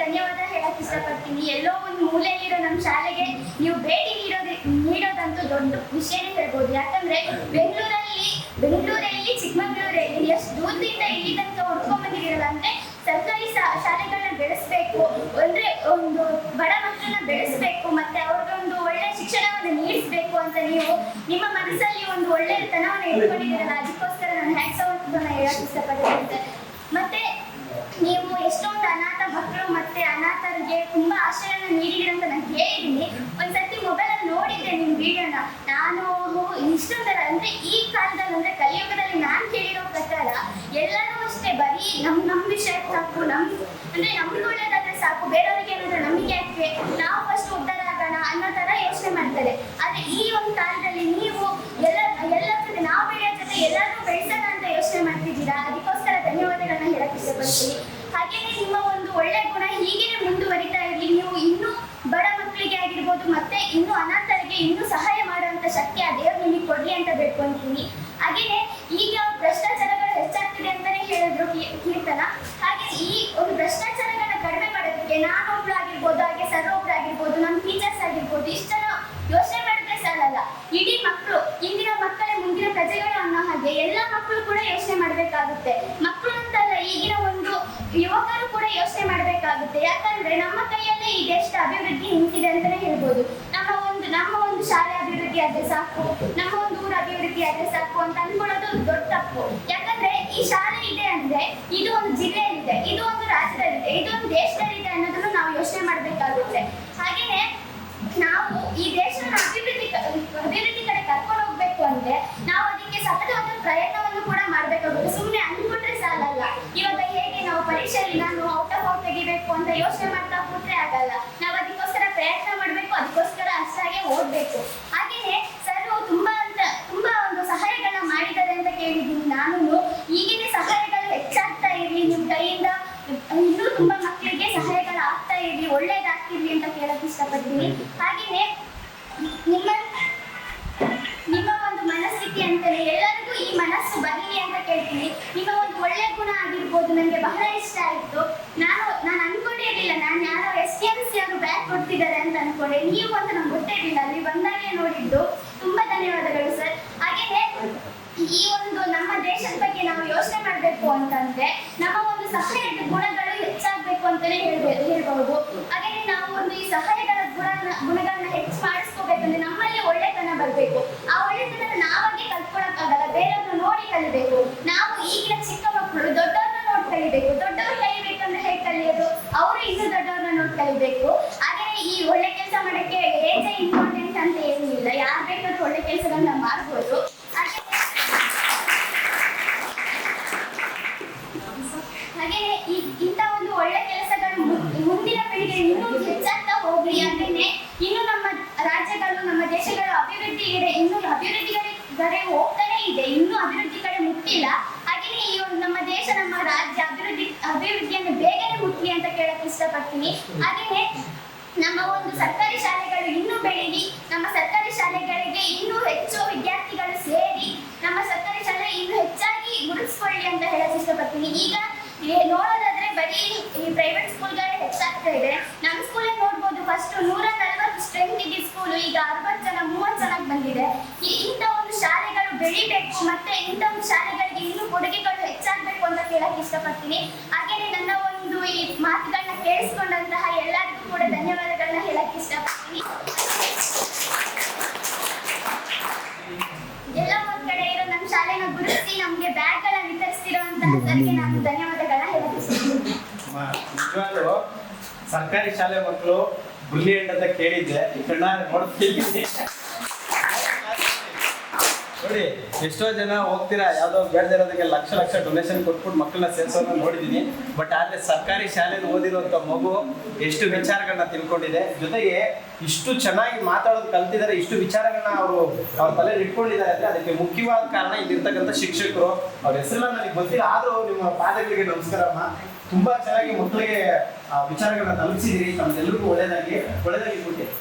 ಧನ್ಯವಾದ ಹೇಳಕ್ ಇಷ್ಟಪಡ್ತೀನಿ. ಎಲ್ಲೋ ಒಂದು ಮೂಲೆಯಲ್ಲಿರೋ ನಮ್ಮ ಶಾಲೆಗೆ ನೀವು ಭೇಟಿ ನೀಡೋದಂತೂ ದೊಡ್ಡ ವಿಷಯನೇ ಹೇಳ್ಬೋದು. ಯಾಕಂದ್ರೆ ಬೆಂಗಳೂರಲ್ಲಿ ಚಿಕ್ಕಮಗಳೂರಲ್ಲಿ ಎಷ್ಟು ದೂರದಿಂದ ಇಲ್ಲಿ ತನಕ ಹುಡ್ಕೊಂಡ್ ಬಂದಿದ್ದೀರಲ್ಲ. ಅಂದ್ರೆ ಸರ್ಕಾರಿ ಶಾಲೆಗಳನ್ನ ಬೆಳೆಸ್ಬೇಕು, ಅಂದ್ರೆ ಒಂದು ಬಡ ಮಕ್ಕಳನ್ನ ಬೆಳೆಸ್ಬೇಕು, ಮತ್ತೆ ಅವ್ರಿಗೊಂದು ಒಳ್ಳೆ ಶಿಕ್ಷಣವನ್ನು ನೀಡಿಸ್ಬೇಕು ಅಂತ ನೀವು ನಿಮ್ಮ ಮನಸ್ಸಲ್ಲಿ ಒಂದು ಒಳ್ಳೆತನವನ್ನು ಇಟ್ಕೊಂಡಿದ್ದೀರಲ್ಲ. ಅದಕ್ಕೋಸ್ಕರ ನಾನು ಹ್ಯಾಂಡ್ಸ್ ಔಟ್ ಹೇಳಕ್ ಇಷ್ಟಪಡ್ತೀನಿ. ಮತ್ತೆ ನೀವು ಎಷ್ಟೊಂದು ಅನಾಥ ಮಕ್ಕಳು ಮತ್ತೆ ಅನಾಥರಿಗೆ ತುಂಬಾ ಆಶ್ರಯನ ನೀಡಿದ್ದೀರ ಅಂತ ನಾನು ಕೇಳಿದ್ದೀನಿ. ಒಂದ್ಸತಿ ಮೊಬೈಲಲ್ಲಿ ನೋಡಿದ್ದೆ ನಿಮ್ಮ ವಿಡಿಯೋನ. ನಾನು ಇಷ್ಟೊಂದರ ಅಂದ್ರೆ ಈ ಕಾಲದಲ್ಲಿ ಅಂದ್ರೆ ಕಲಿಯುಗದಲ್ಲಿ ನಾನು ಕೇಳಿರೋ ಪ್ರಕಾರ ಎಲ್ಲರೂ ಅಷ್ಟೇ ಬರೀ ನಮ್ ವಿಷಯ ಸಾಕು, ಅಂದ್ರೆ ನಮ್ಗೆ ಒಳ್ಳೇದಾದ್ರೆ ಸಾಕು, ಬೇರೆಯವ್ರಿಗೆ ಏನಾದ್ರೆ ನಮಗೆ ಯಾಕೆ, ನಾವು ಫಸ್ಟ್ ಉದ್ಧಾರ ಆಗೋಣ ಅನ್ನೋ ತರ ಯೋಚನೆ ಮಾಡ್ತಾರೆ. ಆದ್ರೆ ಈ ಒಂದು ಕಾಲದಲ್ಲಿ ನೀವು ಎಲ್ಲ ಜೊತೆ ನಾವು ಬೆಳೆಯೋ ಜೊತೆ ಎಲ್ಲರೂ ಬೆಳೆಸೋಣ ಅಂತ ಯೋಚನೆ ಮಾಡ್ತಿದ್ದೀರಾ. ಅದಕ್ಕೋಸ್ಕರ ಧನ್ಯವಾದಗಳನ್ನ ಹೇಳಕ್ ಇಷ್ಟಪಡ್ತೀನಿ. ಹಾಗೇನೆ ನಿಮ್ಮ ಒಂದು ಒಳ್ಳೆ ಗುಣ ಹೀಗೇನೆ ಮುಂದುವರಿತಾ ಇರಲಿ. ನೀವು ಇನ್ನೂ ಬಡ ಮಕ್ಕಳಿಗೆ ಆಗಿರ್ಬೋದು ಮತ್ತೆ ಇನ್ನೂ ಅನಾಥರಿಗೆ ಇನ್ನೂ ಸಹಾಯ ಮಾಡುವಂತ ಶಕ್ತಿ ಆ ದೇವರು ನಿಮಗೆ ಕೊಡ್ಲಿ ಅಂತ ಬೇಡ್ಕೊಂತೀನಿ. ಹಾಗೇನೆ ಈಗ ಭ್ರಷ್ಟಾಚಾರಗಳು ಹೆಚ್ಚಾಗ್ತಿದೆ ಅಂತಾನೆ ಹೇಳಿದ್ರು ಕೀರ್ತನ. ಹಾಗೆ ಈ ಒಂದು ಭ್ರಷ್ಟಾಚಾರಗಳನ್ನ ಕಡಿಮೆ ಮಾಡೋದಕ್ಕೆ ನಾನೊಬ್ಳು ಆಗಿರ್ಬೋದು, ಹಾಗೆ ಸರ್ ಒಬ್ರು ಆಗಿರ್ಬೋದು, ನಮ್ಮ ಟೀಚರ್ಸ್ ಆಗಿರ್ಬೋದು, ಇಷ್ಟೆಲ್ಲ ಯೋಚನೆ ಮಾಡಿದ್ರೆ ಸಾಲಲ್ಲ. ಇಡೀ ಮಕ್ಕಳು ಇಂದಿನ ಮಕ್ಕಳೇ ಮುಂದಿನ ಪ್ರಜೆಗಳು ಅನ್ನೋ ಹಾಗೆ ಎಲ್ಲ ಮಕ್ಕಳು ಕೂಡ ಯೋಚನೆ ಮಾಡ್ಬೇಕಾಗುತ್ತೆ. ಮಕ್ಕಳು ಅಂತಲ್ಲ, ಈಗಿನ ಒಂದು ಯುವಕರು ಕೂಡ ಯೋಚನೆ ಮಾಡ್ಬೇಕಾಗುತ್ತೆ. ಯಾಕಂದ್ರೆ ನಮ್ಮ ಕೈಯಲ್ಲೇ ಈ ದೇಶದ ಅಭಿವೃದ್ಧಿ ನಿಂತಿದೆ ಅಂತಾನೆ ಹೇಳ್ಬೋದು. ನಮ್ಮ ಒಂದು ಶಾಲೆ ಅಭಿವೃದ್ಧಿ ಆದ್ರೆ ಸಾಕು, ನಮ್ಮ ಒಂದು ಊರ ಅಭಿವೃದ್ಧಿ ಆದ್ರೆ ಸಾಕು ಅಂತ ಅನ್ಕೊಳ್ಳೋದು ದೊಡ್ಡ ತಪ್ಪು. ಯಾಕಂದ್ರೆ ಈ ಶಾಲೆ ಇದೆ ಅಂದ್ರೆ ಇದು ಒಂದು ಜಿಲ್ಲೆಯಲ್ಲಿದೆ, ಇದು ಒಂದು ರಾಜ್ಯದಲ್ಲಿದೆ, ಇದು ಒಂದು ದೇಶದಲ್ಲಿದೆ ಅನ್ನೋದನ್ನು ನಾವು ಯೋಚನೆ ಮಾಡ್ಬೇಕಾಗುತ್ತೆ. ಹಾಗೇನೆ ನಾವು ಈ ದೇಶನ ಅಭಿವೃದ್ಧಿ ಕಡೆ ಕರ್ಕೊಂಡು ಹೋಗ್ಬೇಕು ಅಂದ್ರೆ ನಾವು ಅದಕ್ಕೆ ಸತತವಾದ ಪ್ರಯತ್ನವನ್ನು ಕೂಡ ಮಾಡ್ಬೇಕಾಗುತ್ತೆ. ಸುಮ್ಮನೆ ಅಂದ್ಬಿಟ್ರೆ ಸಾಲಲ್ಲ. ಇವಾಗ ಹೇಗೆ ನಾವು ಪರೀಕ್ಷೆಯಲ್ಲಿ ನಾನು ಔಟ್ ಆಫ್ ಔಟ್ ತೆಗಿಬೇಕು ಅಂತ ಯೋಚನೆ ಮಾಡ್ತಾ ಕೂತ್ರೆ ಆಗಲ್ಲ. ನಾವು ಅದಕ್ಕೋಸ್ಕರ ಪ್ರಯತ್ನ ಮಾಡ್ಬೇಕು, ಅದಕ್ಕೋಸ್ಕರ ಅಷ್ಟಾಗೆ ಓದ್ಬೇಕು. ಹಾಗೇನೆ ಸರ್ ತುಂಬಾ ಒಂದು ಸಹಾಯಗಳನ್ನ ಮಾಡಿದ್ದಾರೆ ಅಂತ ಕೇಳಿದ್ದೀನಿ ನಾನು. ಈಗಿನ ಸಹಾಯಗಳು ಹೆಚ್ಚಾಗ್ತಾ ಇರ್ಲಿ, ನಿಮ್ ಕೈಯಿಂದ ಇನ್ನೂ ತುಂಬಾ ಮಕ್ಕಳಿಗೆ ಸಹಾಯಗಳು ಆಗ್ತಾ ಇರ್ಲಿ, ಒಳ್ಳೇದಾಗ್ತಿರ್ಲಿ ಅಂತ ಕೇಳಕ್ ಇಷ್ಟಪಡ್ತೀನಿ. ಹಾಗೇನೆ ನಿಮ್ಮ ಒಂದು ಮನಸ್ಥಿತಿ ಅಂತಾನೆ ಎಲ್ಲರಿಗೂ ಈ ಮನಸ್ಸು ಬರಲಿ ಅಂತ ಕೇಳ್ತೀನಿ. ನಿಮ್ಮ ಒಂದು ಒಳ್ಳೆ ಗುಣ ಆಗಿರ್ಬೋದು ನನಗೆ ಬಹಳ ಇಷ್ಟ ಆಯಿತು. ನಾನು ಅನ್ಕೊಂಡಿರ್ಲಿಲ್ಲ ನಾನು ಯಾರೋ STMC ಅವರು ಬ್ಯಾಗ್ ಕೊಡ್ತಿದ್ದಾರೆ ಅಂತ ಅನ್ಕೊಂಡೆ. ನೀವು ಅಂತ ನಂಗೆ ಗೊತ್ತೇ ಇರಲಿಲ್ಲ, ಅಲ್ಲಿ ಬಂದಾಗಲೇ ನೋಡಿದ್ದು. ತುಂಬಾ ಧನ್ಯವಾದಗಳು ಸರ್. ಹಾಗೇನೆ ಈ ಒಂದು ನಮ್ಮ ದೇಶದ ಬಗ್ಗೆ ನಾವು ಯೋಚನೆ ಮಾಡಬೇಕು ಅಂತಂದ್ರೆ ನಮ್ಮ ಒಂದು ಸಹಾಯದ ಗುಣಗಳು ಹೆಚ್ಚಾಗಬೇಕು ಅಂತಾನೆ ಹೇಳ್ಬಹುದು. ಹಾಗೆ ನಾವು ಒಂದು ಈ ಸಹಾಯಗಳ ಗುಣಗಳನ್ನ ಹೆಚ್ಚು ಮಾಡಿಸ್ಕೋಬೇಕಂದ್ರೆ ನಮ್ಮಲ್ಲಿ ಒಳ್ಳೆತನ ಬರಬೇಕು. ಆ ಒಳ್ಳೆತನ ನಾವಾಗೆ ಕಲ್ತ್ಕೊಳಕ್ಕಾಗಲ್ಲ, ಬೇರೆಯವ್ರನ್ನ ನೋಡಿ ಕಲಿಬೇಕು. ನಾವು ಈಗಿನ ಚಿಕ್ಕ ಮಕ್ಕಳು ದೊಡ್ಡವ್ರನ್ನ ನೋಡಿ ಕಲಿಬೇಕು. ದೊಡ್ಡವ್ರು ಕಲಿಬೇಕಂದ್ರೆ ಹೇಗೆ ಕಲಿಯೋದು, ಅವರು ಇನ್ನೂ ದೊಡ್ಡವ್ರನ್ನ ನೋಡಿ ಕಲಿಬೇಕು. ಹಾಗೆ ಈ ಒಳ್ಳೆ ಕೆಲಸ ಮಾಡಕ್ಕೆ ಏಜ್ ಇಂಪಾರ್ಟೆಂಟ್ ಅಂತ ಏನೂ ಇಲ್ಲ, ಯಾರು ಬೇಕಾದ್ರೂ ಒಳ್ಳೆ ಕೆಲಸಗಳನ್ನ ಮಾಡ್ಬೋದು. ಹಾಗೇನೆ ಇಂಥ ಒಂದು ಒಳ್ಳೆ ಕೆಲಸಗಳು ಮುಂದಿನ ಪೀಳಿಗೆ ಇನ್ನೂ ಹೆಚ್ಚಾಗ್ತಾ ಹೋಗ್ಲಿ. ಹಾಗೇನೆ ಇನ್ನು ನಮ್ಮ ರಾಜ್ಯಗಳು ನಮ್ಮ ದೇಶಗಳು ಇನ್ನೂ ಅಭಿವೃದ್ಧಿ ಕಡೆ ಹೋಗ್ತಾನೆ ಇದೆ, ಇನ್ನೂ ಅಭಿವೃದ್ಧಿ ಕಡೆ ಮುಟ್ಟಿಲ್ಲ. ಹಾಗೇನೆ ಈ ಒಂದು ನಮ್ಮ ದೇಶ ನಮ್ಮ ರಾಜ್ಯ ಅಭಿವೃದ್ಧಿಯನ್ನು ಬೇಗನೆ ಮುಟ್ಲಿ ಅಂತ ಕೇಳಕ್ ಇಷ್ಟಪಡ್ತೀನಿ. ಹಾಗೇನೆ ನಮ್ಮ ಒಂದು ಸರ್ಕಾರಿ ಶಾಲೆಗಳು ಇನ್ನೂ ಬೆಳೀಲಿ, ನಮ್ಮ ಸರ್ಕಾರಿ ಶಾಲೆಗಳಿಗೆ ಇನ್ನೂ ಹೆಚ್ಚು ವಿದ್ಯಾರ್ಥಿಗಳು ಸೇರಿ ನಮ್ಮ ಸರ್ಕಾರಿ ಶಾಲೆ ಇನ್ನೂ ಹೆಚ್ಚಾಗಿ ಗುರುತಿಸ್ಕೊಳ್ಳಿ ಅಂತ ಹೇಳಕ್ ಇಷ್ಟಪಡ್ತೀನಿ. ಈಗ ನೋಡೋದಾದ್ರೆ ಬರೀ ಈ ಪ್ರೈವೇಟ್ ಸ್ಕೂಲ್ಗಳೇ ಹೆಚ್ಚಾಗ್ತಾ ಇದೆ. ನಮ್ಮ ಸ್ಕೂಲೇ ನೋಡ್ಬೋದು, ಫಸ್ಟ್ 140 ಸ್ಟ್ರೆಂತ್ ಇದ್ದ ಸ್ಕೂಲು ಈಗ 60 ಜನ 30 ಜನಕ್ಕೆ ಬಂದಿದೆ. ಇಂಥ ಒಂದು ಶಾಲೆಗಳು ಬೆಳಿಬೇಕು, ಮತ್ತೆ ಇಂಥ ಒಂದು ಶಾಲೆಗಳಿಗೆ ಇನ್ನೂ ಕೊಡುಗೆಗಳು ಹೆಚ್ಚಾಗಬೇಕು ಅಂತ ಕೇಳಕ್ ಇಷ್ಟಪಡ್ತೀನಿ. ಹಾಗೇನೆ ನನ್ನ ಒಂದು ಈ ಮಾತುಗಳನ್ನ ಕೇಳಿಸ್ಕೊಂಡಂತಹ ಎಲ್ಲರಿಗೂ ಕೂಡ ಧನ್ಯವಾದಗಳನ್ನ ಹೇಳಕ್ ಇಷ್ಟಪಡ್ತೀನಿ. ಎಲ್ಲ ಒಂದ್ ಕಡೆ ಇರೋ ನಮ್ಮ ಶಾಲೆನ ಗುರುತಿಸಿ ನಮ್ಗೆ ಬ್ಯಾಗ್ಗಳನ್ನ ವಿತರಿಸ್ತಿರುವಂತಹ ಸರ್ಗೆ ನಾನು ಧನ್ಯವಾದಗಳನ್ನ ಹೇಳಕ್ ಇಷ್ಟಪಡ್ತೀನಿ. ನಿಜವಾಗ್ಲೂ ಸರ್ಕಾರಿ ಶಾಲೆ ಮಕ್ಕಳು ಬ್ರಿಲಿಯಂಟ್ ಅಂತ ಕೇಳಿದ್ದೆ, ಈ ಕಣ್ಣಾರೆ ನೋಡ್ತೀನಿ. ನೋಡಿ ಎಷ್ಟೋ ಜನ ಹೋಗ್ತೀರಾ ಯಾವುದೋ ಬೇಡದಿರೋದಕ್ಕೆ ಲಕ್ಷ ಡೊನೇಷನ್ ಕೊಟ್ಬಿಟ್ಟು ಮಕ್ಕಳನ್ನ ಸೇರಿಸೋದನ್ನ ನೋಡಿದ್ದೀನಿ. ಬಟ್ ಆದರೆ ಸರ್ಕಾರಿ ಶಾಲೆಯಲ್ಲಿ ಓದಿರುವಂಥ ಮಗು ಎಷ್ಟು ವಿಚಾರಗಳನ್ನ ತಿಳ್ಕೊಂಡಿದೆ, ಜೊತೆಗೆ ಇಷ್ಟು ಚೆನ್ನಾಗಿ ಮಾತಾಡೋದು ಕಲ್ತಿದ್ದಾರೆ, ಇಷ್ಟು ವಿಚಾರಗಳನ್ನ ಅವ್ರ ತಲೆಯಲ್ಲಿ ಇಟ್ಕೊಂಡಿದ್ದಾರೆ ಅಂದರೆ ಅದಕ್ಕೆ ಮುಖ್ಯವಾದ ಕಾರಣ ಇಲ್ಲಿರ್ತಕ್ಕಂಥ ಶಿಕ್ಷಕರು. ಅವ್ರ ಹೆಸರನ್ನ ನನಗೆ ಗೊತ್ತಿಲ್ಲ, ಆದರೂ ನಿಮ್ಮ ಪಾದಗಳಿಗೆ ನಮಸ್ಕಾರಮ್ಮ. ತುಂಬಾ ಚೆನ್ನಾಗಿ ಮಕ್ಕಳಿಗೆ ವಿಚಾರಗಳನ್ನ ತಲುಪಿಸಿದಿರಿ. ನಮ್ಗೆಲ್ಲರಿಗೂ ಒಳ್ಳೆಯದಾಗಿ ಕೊಡಿ.